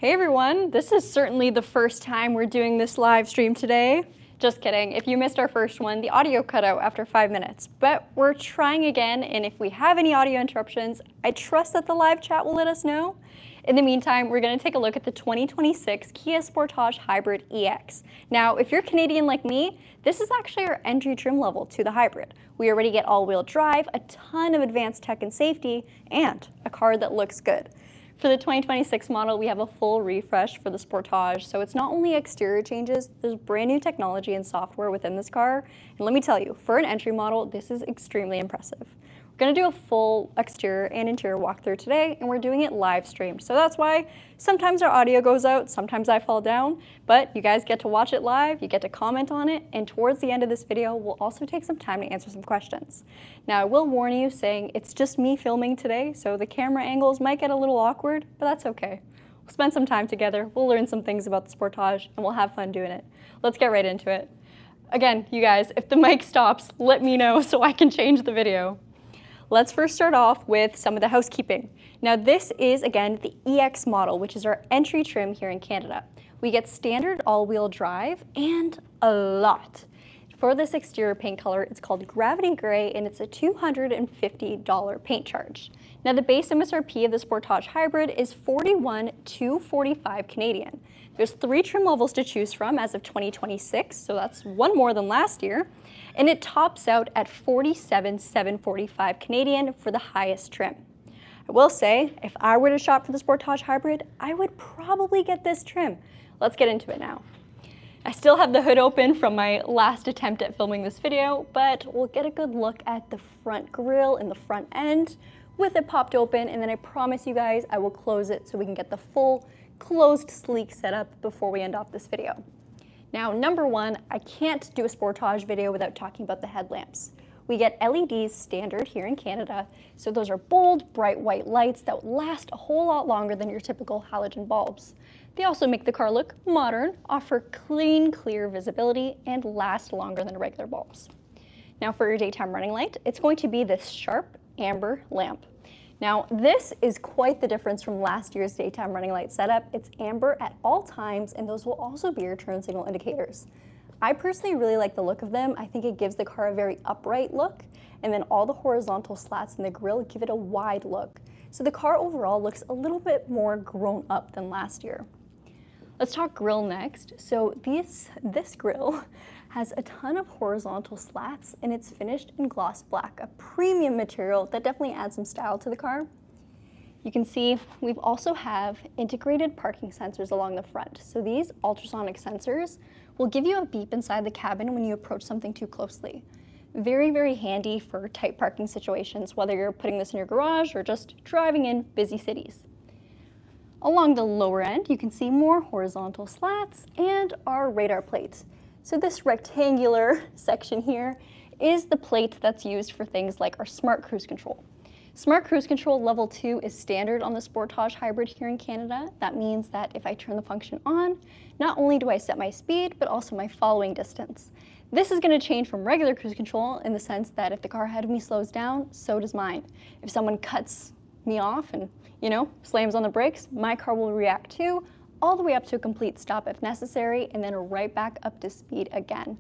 Hey everyone, this is certainly the first time we're doing this live stream today. Just kidding, if you missed our first one, the audio cut out after 5 minutes. But we're trying again, and if we have any audio interruptions, I trust that the live chat will let us know. In the meantime, we're going to take a look at the 2026 Kia Sportage Hybrid EX. Now, if you're Canadian like me, this is actually our entry trim level to the hybrid. We already get all-wheel drive, a ton of advanced tech and safety, and a car that looks good. For the 2026 model, we have a full refresh for the Sportage, so it's not only exterior changes, there's brand new technology and software within this car, and let me tell you, for an entry model, this is extremely impressive. We're going to do a full exterior and interior walkthrough today, and we're doing it live streamed, so that's why sometimes our audio goes out, sometimes I fall down, but you guys get to watch it live, you get to comment on it, and towards the end of this video, we'll also take some time to answer some questions. Now, I will warn you saying it's just me filming today, so the camera angles might get a little awkward, but that's okay. We'll spend some time together, we'll learn some things about the Sportage, and we'll have fun doing it. Let's get right into it. Again, you guys, if the mic stops, let me know so I can change the video. Let's first start off with some of the housekeeping. Now this is, again, the EX model, which is our entry trim here in Canada. We get standard all-wheel drive and a lot. For this exterior paint color, it's called Gravity Gray, and it's a $250 paint charge. Now the base MSRP of the Sportage Hybrid is $41,245 Canadian. There's 3 trim levels to choose from as of 2026, so that's one more than last year, and it tops out at $47,745 Canadian for the highest trim. I will say, if I were to shop for the Sportage Hybrid, I would probably get this trim. Let's get into it now. I still have the hood open from my last attempt at filming this video, but we'll get a good look at the front grille and the front end with it popped open, and then I promise you guys I will close it so we can get the full closed, sleek setup before we end off this video. Now, number one, I can't do a Sportage video without talking about the headlamps. We get LEDs standard here in Canada, so those are bold, bright white lights that last a whole lot longer than your typical halogen bulbs. They also make the car look modern, offer clean, clear visibility, and last longer than regular bulbs. Now for your daytime running light, it's going to be this sharp amber lamp. Now, this is quite the difference from last year's daytime running light setup. It's amber at all times, and those will also be your turn signal indicators. I personally really like the look of them. I think it gives the car a very upright look, and then all the horizontal slats in the grille give it a wide look. So the car overall looks a little bit more grown up than last year. Let's talk grille next. So this grille has a ton of horizontal slats, and it's finished in gloss black, a premium material that definitely adds some style to the car. You can see we also have integrated parking sensors along the front. So these ultrasonic sensors will give you a beep inside the cabin when you approach something too closely. Very, very handy for tight parking situations, whether you're putting this in your garage or just driving in busy cities. Along the lower end, you can see more horizontal slats and our radar plates. So this rectangular section here is the plate that's used for things like our smart cruise control. Smart cruise control level 2 is standard on the Sportage Hybrid here in Canada. That means that if I turn the function on, not only do I set my speed, but also my following distance. This is going to change from regular cruise control in the sense that if the car ahead of me slows down, so does mine. If someone cuts me off and, slams on the brakes, my car will react too, all the way up to a complete stop if necessary, and then right back up to speed again.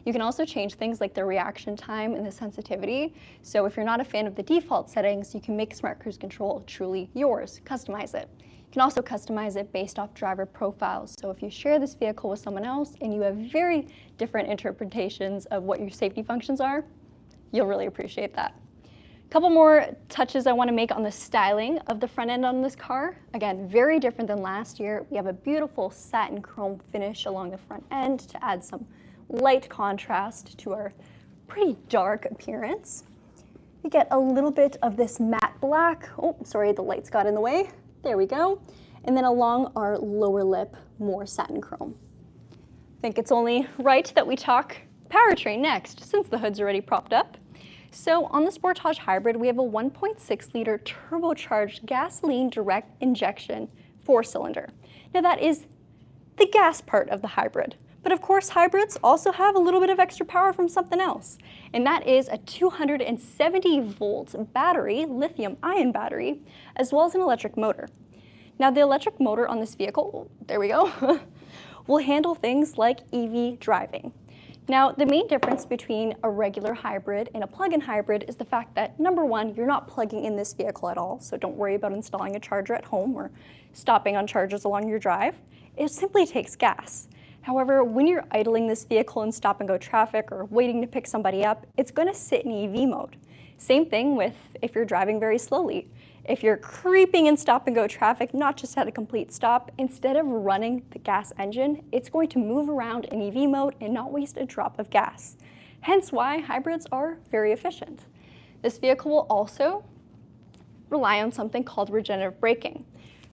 You can also change things like the reaction time and the sensitivity. So if you're not a fan of the default settings, you can make Smart Cruise Control truly yours, customize it. You can also customize it based off driver profiles. So if you share this vehicle with someone else and you have very different interpretations of what your safety functions are, you'll really appreciate that. Couple more touches I want to make on the styling of the front end on this car. Again, very different than last year. We have a beautiful satin chrome finish along the front end to add some light contrast to our pretty dark appearance. We get a little bit of this matte black. Oh, sorry, the lights got in the way. There we go. And then along our lower lip, more satin chrome. I think it's only right that we talk powertrain next, since the hood's already propped up. So on the Sportage Hybrid, we have a 1.6 liter turbocharged gasoline direct injection 4-cylinder. Now that is the gas part of the hybrid. But of course, hybrids also have a little bit of extra power from something else. And that is a 270 volt battery, lithium ion battery, as well as an electric motor. Now the electric motor on this vehicle, there we go, will handle things like EV driving. Now the main difference between a regular hybrid and a plug-in hybrid is the fact that, number one, you're not plugging in this vehicle at all, so don't worry about installing a charger at home or stopping on chargers along your drive. It simply takes gas. However, when you're idling this vehicle in stop-and-go traffic or waiting to pick somebody up, it's going to sit in EV mode. Same thing with if you're driving very slowly. If you're creeping in stop-and-go traffic, not just at a complete stop, instead of running the gas engine, it's going to move around in EV mode and not waste a drop of gas. Hence why hybrids are very efficient. This vehicle will also rely on something called regenerative braking.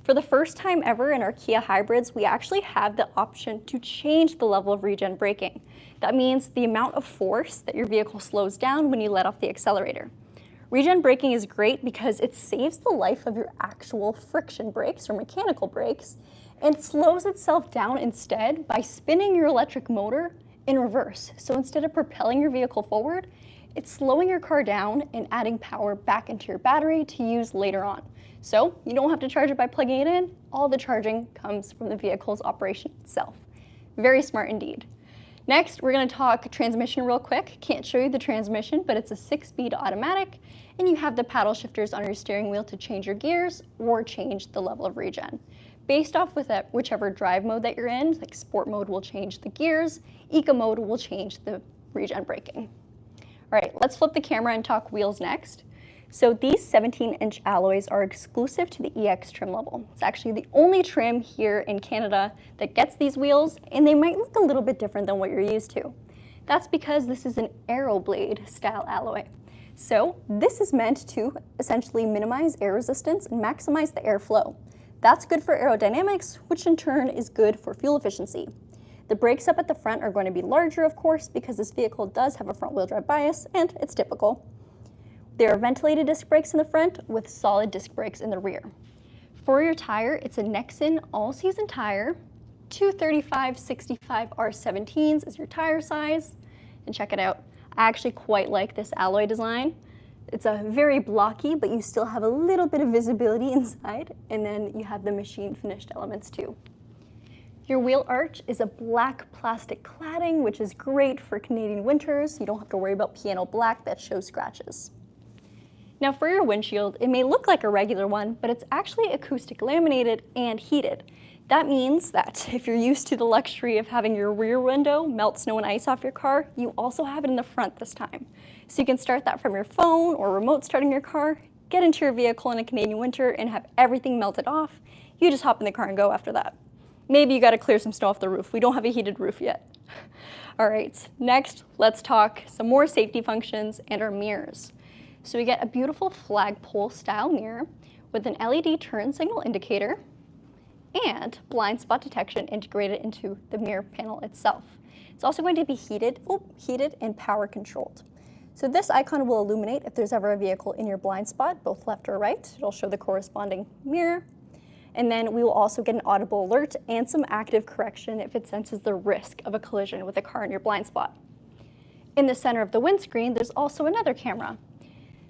For the first time ever in our Kia hybrids, we actually have the option to change the level of regen braking. That means the amount of force that your vehicle slows down when you let off the accelerator. Regen braking is great because it saves the life of your actual friction brakes or mechanical brakes and slows itself down instead by spinning your electric motor in reverse. So instead of propelling your vehicle forward, it's slowing your car down and adding power back into your battery to use later on. So you don't have to charge it by plugging it in. All the charging comes from the vehicle's operation itself. Very smart indeed. Next, we're going to talk transmission real quick. Can't show you the transmission, but it's a 6-speed automatic, and you have the paddle shifters on your steering wheel to change your gears or change the level of regen. Based off with whichever drive mode that you're in, like sport mode will change the gears, eco mode will change the regen braking. All right, let's flip the camera and talk wheels next. So these 17-inch alloys are exclusive to the EX trim level. It's actually the only trim here in Canada that gets these wheels, and they might look a little bit different than what you're used to. That's because this is an Aeroblade style alloy. So this is meant to essentially minimize air resistance and maximize the airflow. That's good for aerodynamics, which in turn is good for fuel efficiency. The brakes up at the front are going to be larger, of course, because this vehicle does have a front-wheel drive bias, and it's typical. There are ventilated disc brakes in the front with solid disc brakes in the rear. For your tire, it's a Nexen all-season tire. 235/65 R17s is your tire size. And check it out. I actually quite like this alloy design. It's a very blocky, but you still have a little bit of visibility inside, and then you have the machine finished elements too. Your wheel arch is a black plastic cladding, which is great for Canadian winters. You don't have to worry about piano black that shows scratches. Now for your windshield, it may look like a regular one, but it's actually acoustic laminated and heated. That means that if you're used to the luxury of having your rear window melt snow and ice off your car, you also have it in the front this time. So you can start that from your phone or remote starting your car, get into your vehicle in a Canadian winter and have everything melted off. You just hop in the car and go after that. Maybe you gotta clear some snow off the roof. We don't have a heated roof yet. All right, next, let's talk some more safety functions and our mirrors. So we get a beautiful flagpole style mirror with an LED turn signal indicator and blind spot detection integrated into the mirror panel itself. It's also going to be heated and power controlled. So this icon will illuminate if there's ever a vehicle in your blind spot, both left or right. It'll show the corresponding mirror. And then we will also get an audible alert and some active correction if it senses the risk of a collision with a car in your blind spot. In the center of the windscreen, there's also another camera.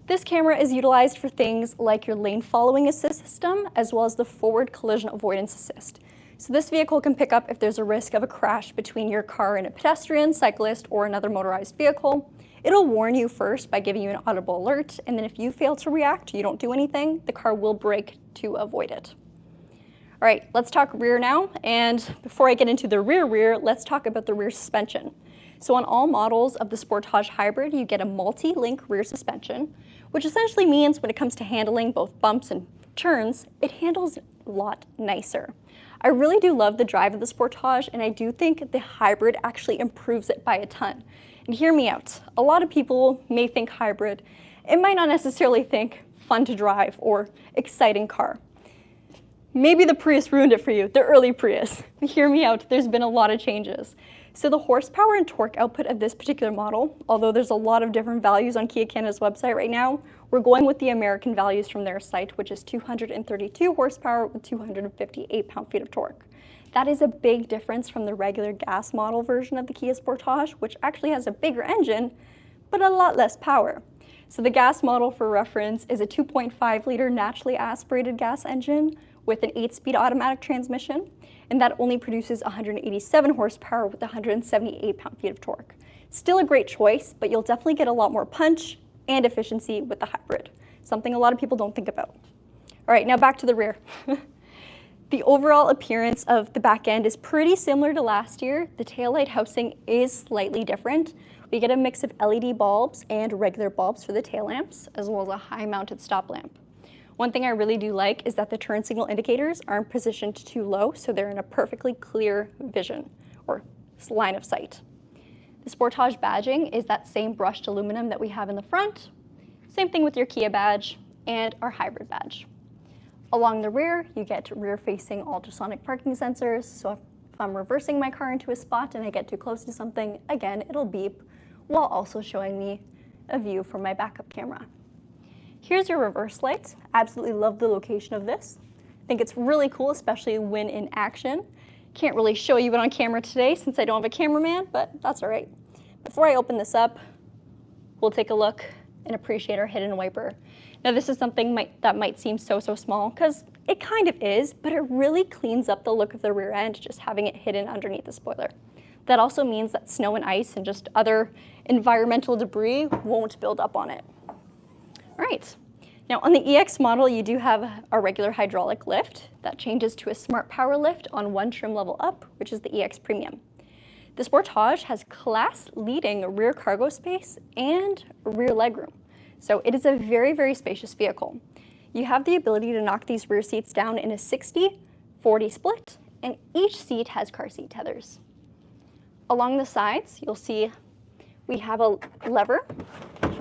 This camera is utilized for things like your lane following assist system, as well as the forward collision avoidance assist. So this vehicle can pick up if there's a risk of a crash between your car and a pedestrian, cyclist, or another motorized vehicle. It'll warn you first by giving you an audible alert, and then if you fail to react, you don't do anything, the car will brake to avoid it. All right, let's talk rear now, and before I get into the rear, let's talk about the rear suspension. So on all models of the Sportage Hybrid, you get a multi-link rear suspension, which essentially means when it comes to handling both bumps and turns, it handles a lot nicer. I really do love the drive of the Sportage, and I do think the Hybrid actually improves it by a ton. And hear me out. A lot of people may think hybrid and might not necessarily think fun to drive or exciting car. Maybe the Prius ruined it for you, the early Prius. Hear me out, there's been a lot of changes. So the horsepower and torque output of this particular model, although there's a lot of different values on Kia Canada's website right now, we're going with the American values from their site, which is 232 horsepower with 258 pound-feet of torque. That is a big difference from the regular gas model version of the Kia Sportage, which actually has a bigger engine, but a lot less power. So the gas model, for reference, is a 2.5 liter naturally aspirated gas engine with an 8-speed automatic transmission, and that only produces 187 horsepower with 178 pound-feet of torque. Still a great choice, but you'll definitely get a lot more punch and efficiency with the hybrid, something a lot of people don't think about. All right, now back to the rear. The overall appearance of the back end is pretty similar to last year. The taillight housing is slightly different. We get a mix of LED bulbs and regular bulbs for the tail lamps, as well as a high-mounted stop lamp. One thing I really do like is that the turn signal indicators aren't positioned too low, so they're in a perfectly clear vision, or line of sight. The Sportage badging is that same brushed aluminum that we have in the front. Same thing with your Kia badge and our hybrid badge. Along the rear, you get rear-facing ultrasonic parking sensors, so if I'm reversing my car into a spot and I get too close to something, again, it'll beep, while also showing me a view from my backup camera. Here's your reverse light. Absolutely love the location of this. I think it's really cool, especially when in action. Can't really show you it on camera today since I don't have a cameraman, but that's all right. Before I open this up, we'll take a look and appreciate our hidden wiper. Now this is something that might seem so small, because it kind of is, but it really cleans up the look of the rear end, just having it hidden underneath the spoiler. That also means that snow and ice and just other environmental debris won't build up on it. All right, now on the EX model, you do have a regular hydraulic lift that changes to a smart power lift on one trim level up, which is the EX Premium. The Sportage has class-leading rear cargo space and rear legroom. So it is a very spacious vehicle. You have the ability to knock these rear seats down in a 60-40 split, and each seat has car seat tethers. Along the sides, you'll see we have a lever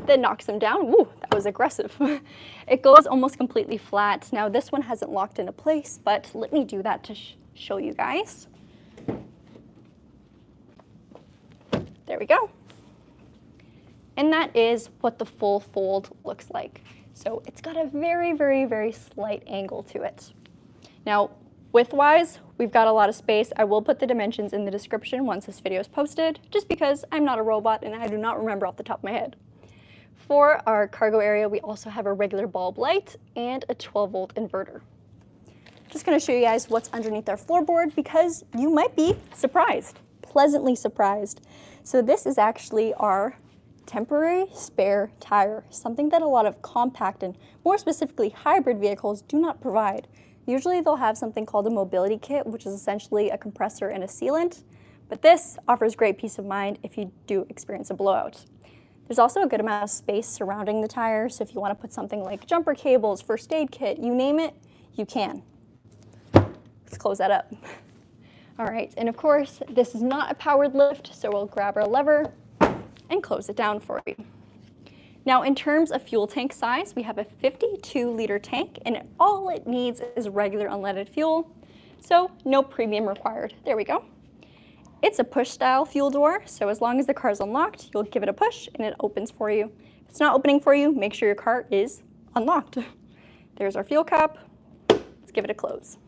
that knocks them down. Ooh, that was aggressive. It goes almost completely flat. Now this one hasn't locked into place, but let me do that to show you guys. There we go. And that is what the full fold looks like. So it's got a very slight angle to it. Now, width-wise, we've got a lot of space. I will put the dimensions in the description once this video is posted, just because I'm not a robot and I do not remember off the top of my head. For our cargo area, we also have a regular bulb light and a 12-volt inverter. Just gonna show you guys what's underneath our floorboard because you might be surprised, pleasantly surprised. So this is actually our temporary spare tire, something that a lot of compact and more specifically hybrid vehicles do not provide. Usually they'll have something called a mobility kit, which is essentially a compressor and a sealant, but this offers great peace of mind if you do experience a blowout. There's also a good amount of space surrounding the tire, so if you want to put something like jumper cables, first aid kit, you name it, you can. Let's close that up. All right, and of course, this is not a powered lift, so we'll grab our lever and close it down for you. Now, in terms of fuel tank size, we have a 52-liter tank, and all it needs is regular unleaded fuel, so no premium required. There we go. It's a push-style fuel door, so as long as the car is unlocked, you'll give it a push, and it opens for you. If it's not opening for you, make sure your car is unlocked. There's our fuel cap. Let's give it a close.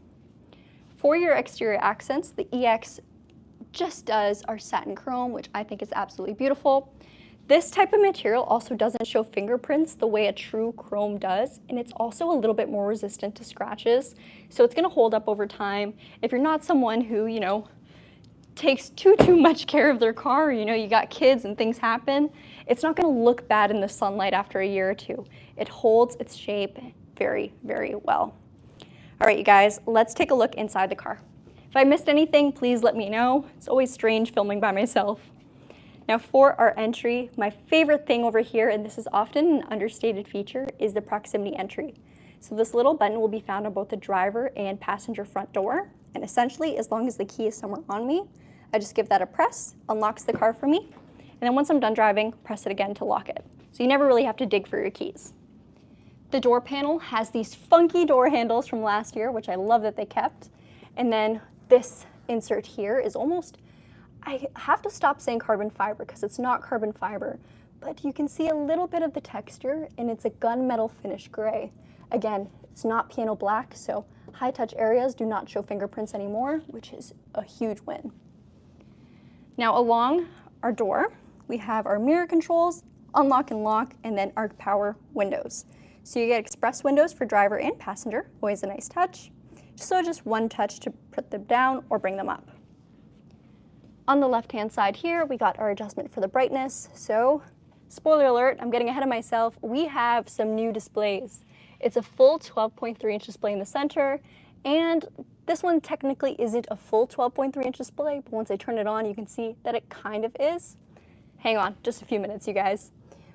For your exterior accents, the EX just does our satin chrome, which I think is absolutely beautiful. This type of material also doesn't show fingerprints the way a true chrome does, and it's also a little bit more resistant to scratches, so it's gonna hold up over time. If you're not someone who, takes too much care of their car, you got kids and things happen, it's not gonna look bad in the sunlight after a year or two. It holds its shape very well. All right, you guys, let's take a look inside the car. If I missed anything, please let me know. It's always strange filming by myself. Now for our entry, my favorite thing over here, and this is often an understated feature, is the proximity entry. So this little button will be found on both the driver and passenger front door. And essentially, as long as the key is somewhere on me, I just give that a press, unlocks the car for me, and then once I'm done driving, press it again to lock it. So you never really have to dig for your keys. The door panel has these funky door handles from last year, which I love that they kept. And then this insert here is almost, I have to stop saying carbon fiber because it's not carbon fiber, but you can see a little bit of the texture, and it's a gunmetal finish gray. Again, it's not piano black, so high touch areas do not show fingerprints anymore, which is a huge win. Now along our door, we have our mirror controls, unlock and lock, and then our power windows. So you get express windows for driver and passenger, always a nice touch. So just one touch to put them down or bring them up. On the left-hand side here, we got our adjustment for the brightness. So, spoiler alert, I'm getting ahead of myself. We have some new displays. It's a full 12.3-inch display in the center, and this one technically isn't a full 12.3-inch display, but once I turn it on, you can see that it kind of is. Hang on, just a few minutes, you guys.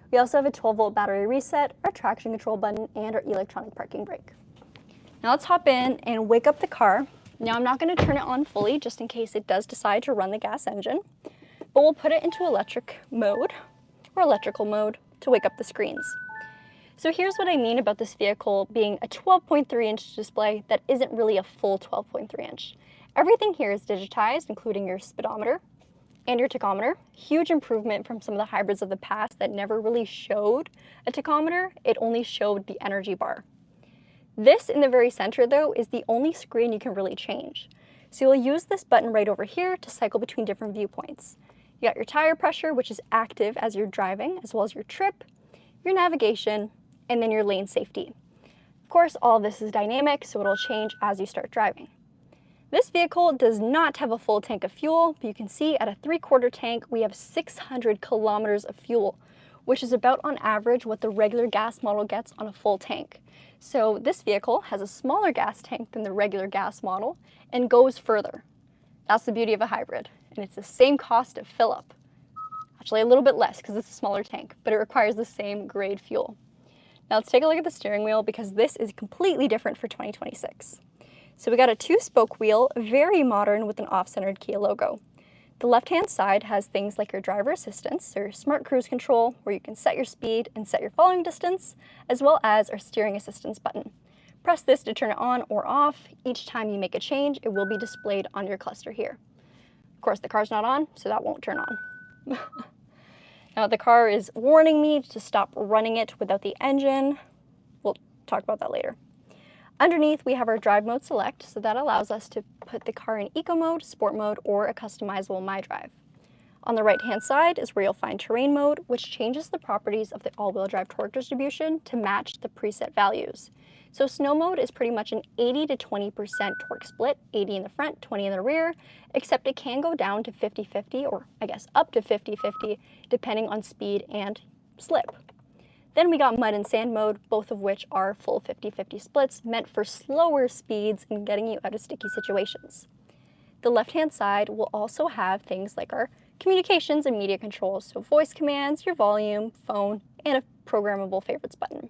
We also have a 12-volt battery reset, our traction control button, and our electronic parking brake. Now let's hop in and wake up the car. Now I'm not going to turn it on fully just in case it does decide to run the gas engine, but we'll put it into electric mode or electrical mode to wake up the screens. So here's what I mean about this vehicle being a 12.3-inch display that isn't really a full 12.3-inch. Everything here is digitized, including your speedometer and your tachometer. Huge improvement from some of the hybrids of the past that never really showed a tachometer. It only showed the energy bar. This in the very center, though, is the only screen you can really change. So you'll use this button right over here to cycle between different viewpoints. You got your tire pressure, which is active as you're driving, as well as your trip, your navigation, and then your lane safety. Of course, all of this is dynamic, so it'll change as you start driving. This vehicle does not have a full tank of fuel, but you can see at a 3/4 tank, we have 600 kilometers of fuel, which is about on average what the regular gas model gets on a full tank. So this vehicle has a smaller gas tank than the regular gas model and goes further. That's the beauty of a hybrid, and it's the same cost to fill up. Actually, a little bit less because it's a smaller tank, but it requires the same grade fuel. Now let's take a look at the steering wheel because this is completely different for 2026. So we got a 2-spoke wheel, very modern with an off-centered Kia logo. The left-hand side has things like your driver assistance, or your smart cruise control, where you can set your speed and set your following distance, as well as our steering assistance button. Press this to turn it on or off. Each time you make a change, it will be displayed on your cluster here. Of course, the car's not on, so that won't turn on. Now the car is warning me to stop running it without the engine. We'll talk about that later. Underneath, we have our drive mode select, so that allows us to put the car in eco mode, sport mode, or a customizable My Drive. On the right-hand side is where you'll find terrain mode, which changes the properties of the all-wheel drive torque distribution to match the preset values. So snow mode is pretty much an 80 to 20% torque split, 80 in the front, 20 in the rear, except it can go down to 50-50, or I guess up to 50-50, depending on speed and slip. Then we got mud and sand mode, both of which are full 50-50 splits, meant for slower speeds and getting you out of sticky situations. The left-hand side will also have things like our communications and media controls, so voice commands, your volume, phone, and a programmable favorites button.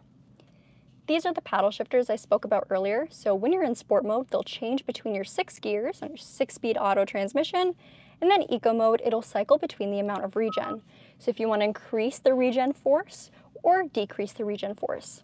These are the paddle shifters I spoke about earlier, so when you're in sport mode, they'll change between your 6 gears and your 6-speed auto transmission, and then eco mode, it'll cycle between the amount of regen. So if you want to increase the regen force, or decrease the regen force.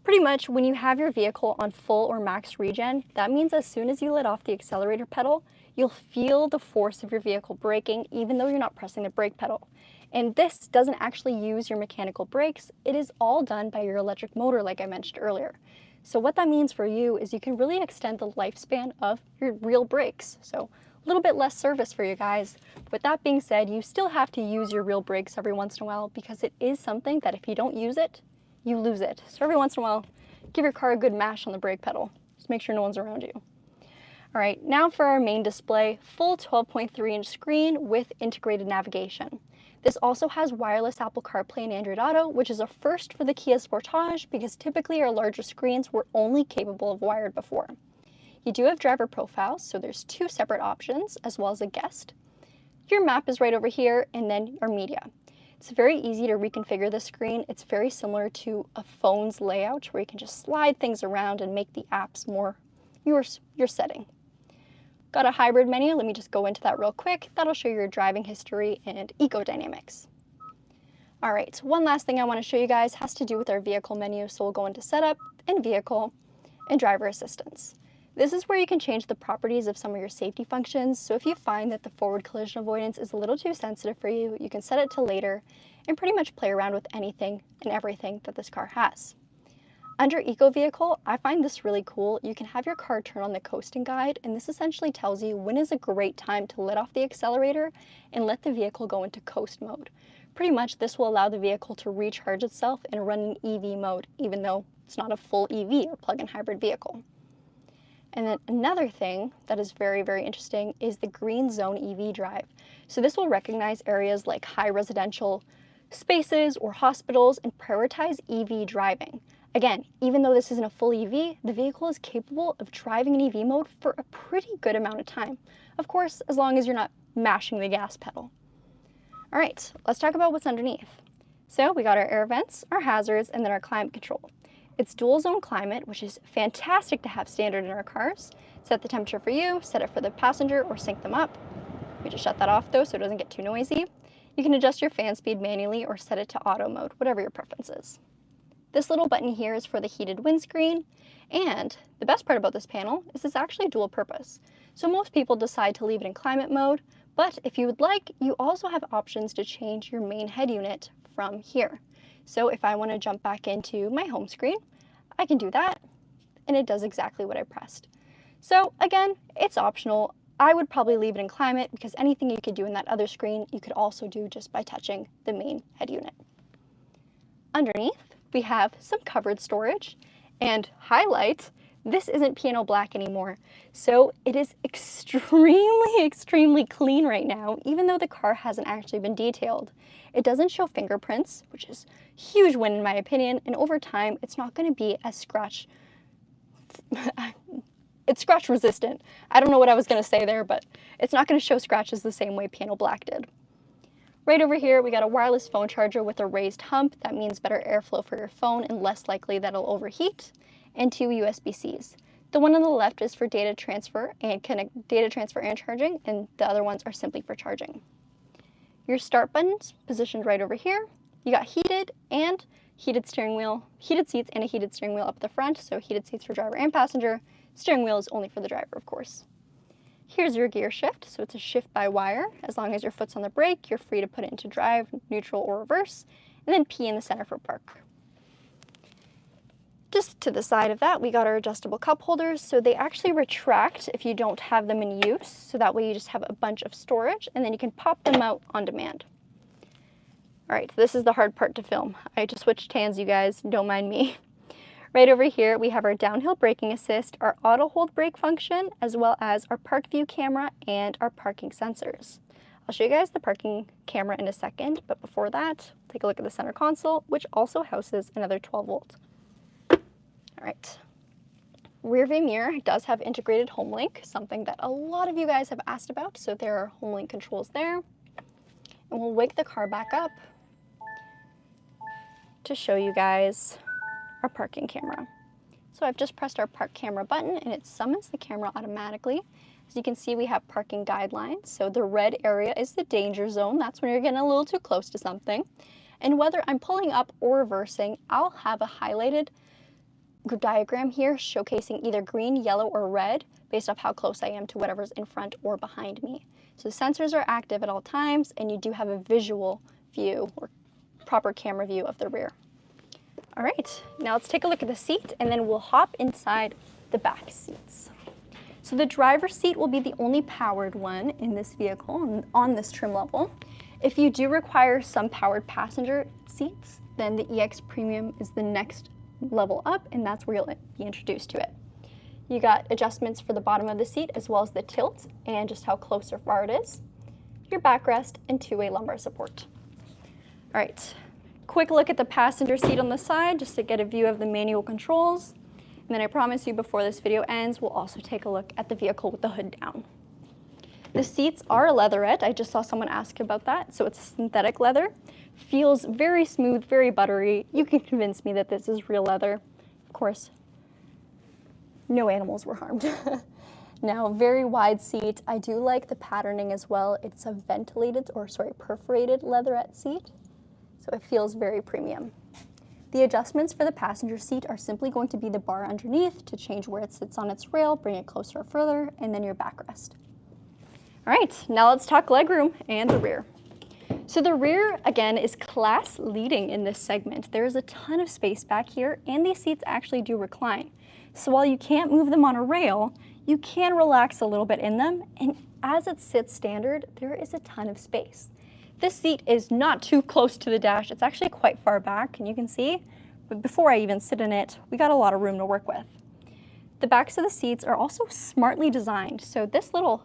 Pretty much when you have your vehicle on full or max regen, that means as soon as you let off the accelerator pedal, you'll feel the force of your vehicle braking even though you're not pressing the brake pedal. And this doesn't actually use your mechanical brakes, it is all done by your electric motor like I mentioned earlier. So what that means for you is you can really extend the lifespan of your real brakes. So a little bit less service for you guys. With that being said, you still have to use your real brakes every once in a while because it is something that if you don't use it, you lose it. So every once in a while, give your car a good mash on the brake pedal. Just make sure no one's around you. All right, now for our main display, full 12.3-inch screen with integrated navigation. This also has wireless Apple CarPlay and Android Auto, which is a first for the Kia Sportage because typically our larger screens were only capable of wired before. You do have driver profiles, so there's 2 separate options, as well as a guest. Your map is right over here, and then our media. It's very easy to reconfigure the screen. It's very similar to a phone's layout, where you can just slide things around and make the apps more your setting. Got a hybrid menu, let me just go into that real quick. That'll show your driving history and eco dynamics. All right, so one last thing I want to show you guys has to do with our vehicle menu, so we'll go into setup and vehicle and driver assistance. This is where you can change the properties of some of your safety functions, so if you find that the forward collision avoidance is a little too sensitive for you, you can set it to later and pretty much play around with anything and everything that this car has. Under Eco Vehicle, I find this really cool. You can have your car turn on the coasting guide, and this essentially tells you when is a great time to let off the accelerator and let the vehicle go into coast mode. Pretty much this will allow the vehicle to recharge itself and run in EV mode, even though it's not a full EV or plug-in hybrid vehicle. And then another thing that is very, very interesting is the Green Zone EV drive. So this will recognize areas like high residential spaces or hospitals and prioritize EV driving. Again, even though this isn't a full EV, the vehicle is capable of driving in EV mode for a pretty good amount of time. Of course, as long as you're not mashing the gas pedal. All right, let's talk about what's underneath. So we got our air vents, our hazards, and then our climate control. It's dual zone climate, which is fantastic to have standard in our cars. Set the temperature for you, set it for the passenger, or sync them up. We just shut that off though so it doesn't get too noisy. You can adjust your fan speed manually or set it to auto mode, whatever your preference is. This little button here is for the heated windscreen, and the best part about this panel is it's actually dual purpose. So most people decide to leave it in climate mode, but if you would like, you also have options to change your main head unit from here. So if I want to jump back into my home screen, I can do that, and it does exactly what I pressed. So again, it's optional. I would probably leave it in climate because anything you could do in that other screen, you could also do just by touching the main head unit. Underneath, we have some covered storage, and highlight, this isn't piano black anymore. So it is extremely, extremely clean right now, even though the car hasn't actually been detailed. It doesn't show fingerprints, which is a huge win in my opinion, and over time, it's not going to be as it's scratch resistant. I don't know what I was going to say there, but it's not going to show scratches the same way piano black did. Right over here, we got a wireless phone charger with a raised hump. That means better airflow for your phone and less likely that it'll overheat. And 2 USB-Cs. The one on the left is for data transfer and charging, and the other ones are simply for charging. Your start button's positioned right over here. You got heated steering wheel, heated seats and a heated steering wheel up the front, so heated seats for driver and passenger. Steering wheel is only for the driver, of course. Here's your gear shift, so it's a shift by wire. As long as your foot's on the brake, you're free to put it into drive, neutral, or reverse, and then P in the center for park. Just to the side of that, we got our adjustable cup holders, so they actually retract if you don't have them in use, so that way you just have a bunch of storage, and then you can pop them out on demand. All right, this is the hard part to film. I just switched hands, you guys, don't mind me. Right over here, we have our downhill braking assist, our auto hold brake function, as well as our park view camera and our parking sensors. I'll show you guys the parking camera in a second, but before that, take a look at the center console, which also houses another 12 volt. All right. Rear view mirror does have integrated home link, something that a lot of you guys have asked about, so there are home link controls there. And we'll wake the car back up to show you guys our parking camera. So I've just pressed our park camera button and it summons the camera automatically. As you can see, we have parking guidelines. So the red area is the danger zone. That's when you're getting a little too close to something. And whether I'm pulling up or reversing, I'll have a highlighted diagram here showcasing either green, yellow, or red based off how close I am to whatever's in front or behind me. So the sensors are active at all times and you do have a visual view or proper camera view of the rear. All right, now let's take a look at the seat and then we'll hop inside the back seats. So the driver's seat will be the only powered one in this vehicle on this trim level. If you do require some powered passenger seats, then the EX Premium is the next level up and that's where you'll be introduced to it. You got adjustments for the bottom of the seat as well as the tilt and just how close or far it is, your backrest, and two-way lumbar support. All right. Quick look at the passenger seat on the side just to get a view of the manual controls. And then I promise you before this video ends, we'll also take a look at the vehicle with the hood down. The seats are a leatherette. I just saw someone ask about that. So it's synthetic leather. Feels very smooth, very buttery. You can convince me that this is real leather. Of course, no animals were harmed. Now, very wide seat. I do like the patterning as well. It's a perforated leatherette seat. So it feels very premium. The adjustments for the passenger seat are simply going to be the bar underneath to change where it sits on its rail, bring it closer or further, and then your backrest. All right, now let's talk legroom and the rear. So the rear, again, is class leading in this segment. There's a ton of space back here, and these seats actually do recline. So while you can't move them on a rail, you can relax a little bit in them, and as it sits standard, there is a ton of space. This seat is not too close to the dash. It's actually quite far back, and you can see, but before I even sit in it, we got a lot of room to work with. The backs of the seats are also smartly designed. So this little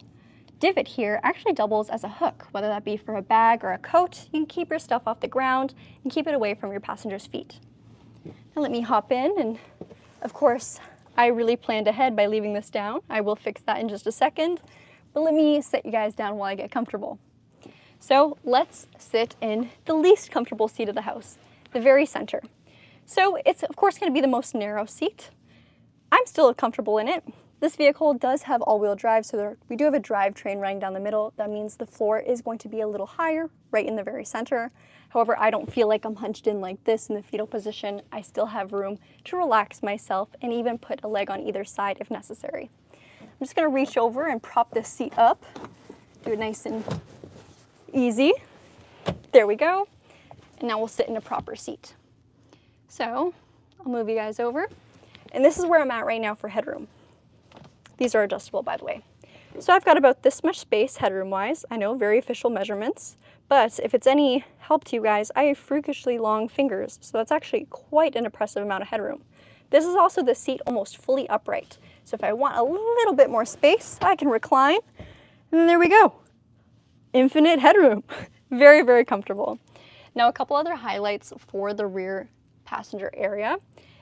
divot here actually doubles as a hook, whether that be for a bag or a coat. You can keep your stuff off the ground and keep it away from your passengers' feet. Now let me hop in, and of course, I really planned ahead by leaving this down. I will fix that in just a second, but let me sit you guys down while I get comfortable. So let's sit in the least comfortable seat of the house, the very center. So it's of course going to be the most narrow seat. I'm still comfortable in it. This vehicle does have all-wheel drive, so we do have a drivetrain running down the middle. That means the floor is going to be a little higher, right in the very center. However, I don't feel like I'm hunched in like this in the fetal position. I still have room to relax myself and even put a leg on either side if necessary. I'm just going to reach over and prop this seat up. Do it nice and easy. There we go. And now we'll sit in a proper seat. So I'll move you guys over. And this is where I'm at right now for headroom. These are adjustable, by the way. So I've got about this much space headroom-wise. I know, very official measurements. But if it's any help to you guys, I have freakishly long fingers. So that's actually quite an impressive amount of headroom. This is also the seat almost fully upright. So if I want a little bit more space, I can recline. And then there we go. Infinite headroom. Very, very comfortable. Now, a couple other highlights for the rear passenger area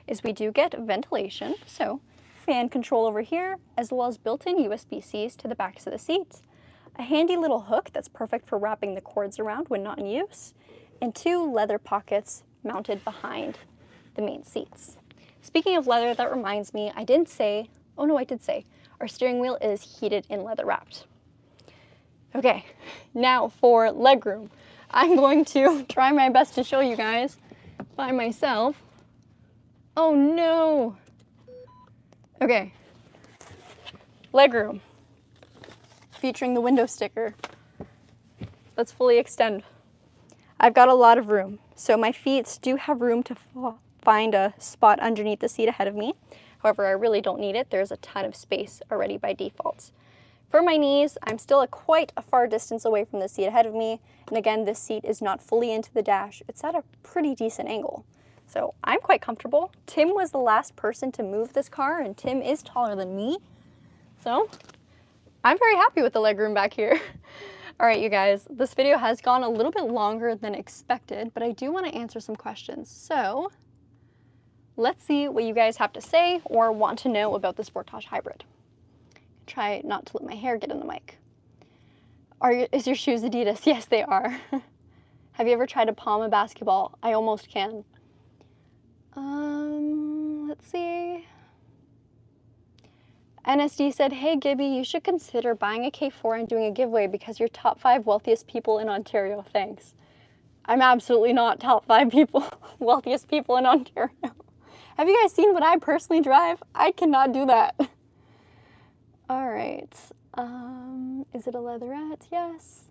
is we do get ventilation. So fan control over here, as well as built-in USB-Cs to the backs of the seats, a handy little hook that's perfect for wrapping the cords around when not in use, and 2 leather pockets mounted behind the main seats. Speaking of leather, that reminds me, I did say, our steering wheel is heated and leather wrapped. Okay, now for legroom. I'm going to try my best to show you guys by myself. Oh no! Okay, legroom, featuring the window sticker. Let's fully extend. I've got a lot of room, so my feet do have room to find a spot underneath the seat ahead of me. However, I really don't need it. There's a ton of space already by default. For my knees, I'm still quite a far distance away from the seat ahead of me. And again, this seat is not fully into the dash. It's at a pretty decent angle. So I'm quite comfortable. Tim was the last person to move this car, and Tim is taller than me. So I'm very happy with the legroom back here. All right, you guys, this video has gone a little bit longer than expected, but I do want to answer some questions. So let's see what you guys have to say or want to know about the Sportage Hybrid. Try not to let my hair get in the mic. Is your shoes Adidas? Yes, they are. Have you ever tried to palm a basketball? I almost can. Let's see. NSD said, hey Gabi, you should consider buying a K4 and doing a giveaway because you're top 5 wealthiest people in Ontario. Thanks. I'm absolutely not top 5 people, wealthiest people in Ontario. Have you guys seen what I personally drive? I cannot do that. All right. Is it a leatherette? Yes.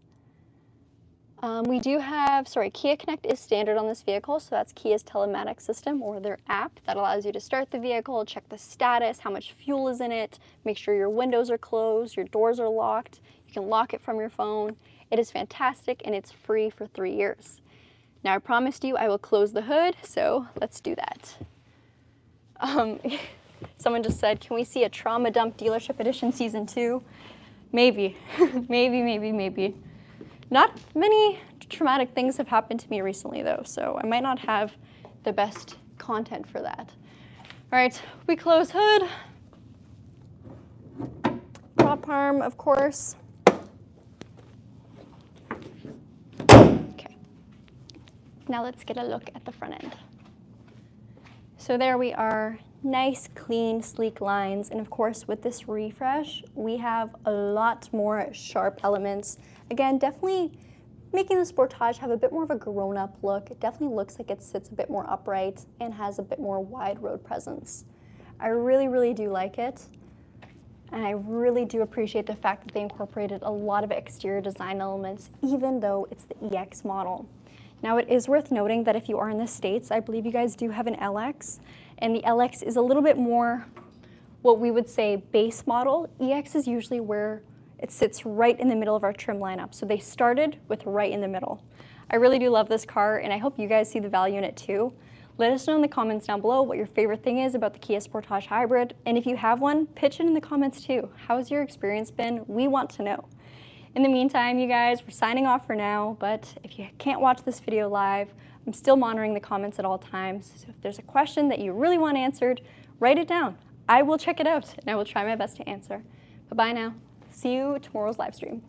We do have, Kia Connect is standard on this vehicle, so that's Kia's telematics system or their app that allows you to start the vehicle, check the status, how much fuel is in it, make sure your windows are closed, your doors are locked. You can lock it from your phone. It is fantastic and it's free for 3 years. Now I promised you I will close the hood, so let's do that. Someone just said, can we see a Trauma Dump Dealership Edition Season 2? Maybe, maybe. Not many traumatic things have happened to me recently though, so I might not have the best content for that. All right, we close hood. Prop arm, of course. Okay, now let's get a look at the front end. So there we are. Nice, clean, sleek lines, and of course with this refresh, we have a lot more sharp elements. Again, definitely making the Sportage have a bit more of a grown-up look. It definitely looks like it sits a bit more upright and has a bit more wide road presence. I really do like it, and I really do appreciate the fact that they incorporated a lot of exterior design elements, even though it's the EX model. Now it is worth noting that if you are in the States, I believe you guys do have an LX, and the LX is a little bit more what we would say base model. EX is usually where it sits right in the middle of our trim lineup. So they started with right in the middle. I really do love this car, and I hope you guys see the value in it too. Let us know in the comments down below what your favorite thing is about the Kia Sportage Hybrid, and if you have one, pitch it in the comments too. How's your experience been? We want to know. In the meantime, you guys, we're signing off for now, but if you can't watch this video live, I'm still monitoring the comments at all times, so if there's a question that you really want answered, write it down. I will check it out, and I will try my best to answer. Bye-bye now. See you tomorrow's live stream.